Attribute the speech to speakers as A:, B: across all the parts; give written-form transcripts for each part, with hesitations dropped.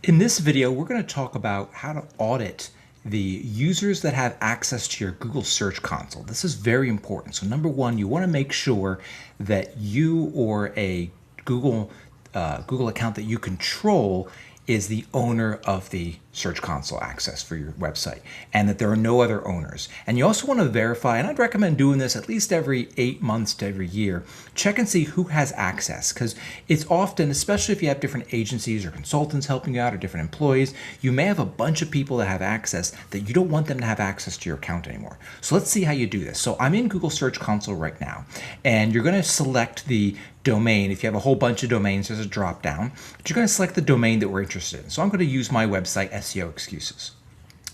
A: In this video, we're going to talk about how to audit the users that have access to your Google Search Console. This is very important. So number one, you want to make sure that you or a Google account that you control is the owner of the Search Console access for your website, and that there are no other owners. And you also want to verify, and I'd recommend doing this at least every 8 months to every year, check and see who has access, because it's often, especially if you have different agencies or consultants helping you out or different employees, you may have a bunch of people that have access that you don't want them to have access to your account anymore. So let's see how you do this. So I'm in Google Search Console right now, and you're going to select the domain. If you have a whole bunch of domains, there's a drop down, but you're going to select the domain that we're interested in. So I'm going to use my website, SEO Excuses.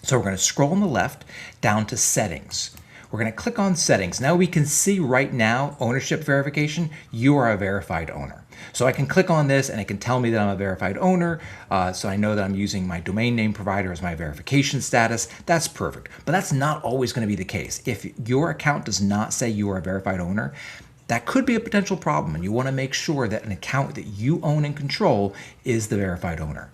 A: So we're going to scroll on the left down to settings. We're going to click on settings. Now we can see right now, ownership verification, you are a verified owner. So I can click on this and it can tell me that I'm a verified owner. So I know that I'm using my domain name provider as my verification status. That's perfect. But that's not always going to be the case. If your account does not say you are a verified owner, that could be a potential problem, and you want to make sure that an account that you own and control is the verified owner.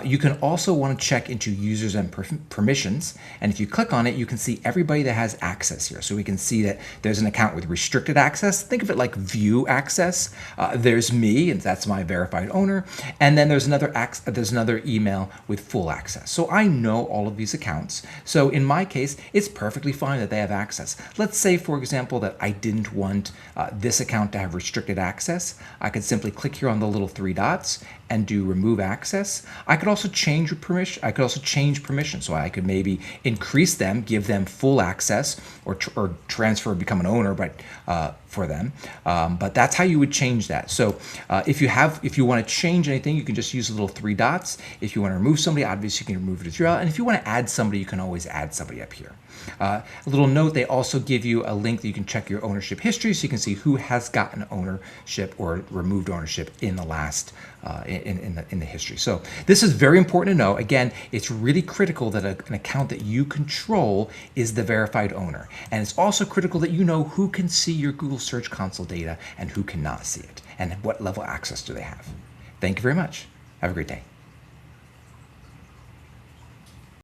A: You can also want to check into users and permissions, and if you click on it, you can see everybody that has access here. So we can see that there's an account with restricted access. Think of it like view access. There's me, and that's my verified owner, and then there's another email with full access. So I know all of these accounts. So in my case, it's perfectly fine that they have access. Let's say, for example, that I didn't want this account to have restricted access. I could simply click here on the little 3 dots and do remove access. I could also change permission. I could also change permission. So I could maybe increase them, give them full access, or transfer, become an owner, but for them. But that's how you would change that. So if you want to change anything, you can just use the little 3 dots. If you want to remove somebody, obviously you can remove it as well. And if you want to add somebody, you can always add somebody up here. A little note, they also give you a link that you can check your ownership history, so you can see who has gotten ownership or removed ownership in the last in the history. So this is very important to know. Again, it's really critical that an account that you control is the verified owner, and it's also critical that you know who can see your Google Search Console data and who cannot see it, and what level access do they have. Thank you very much. Have a great day.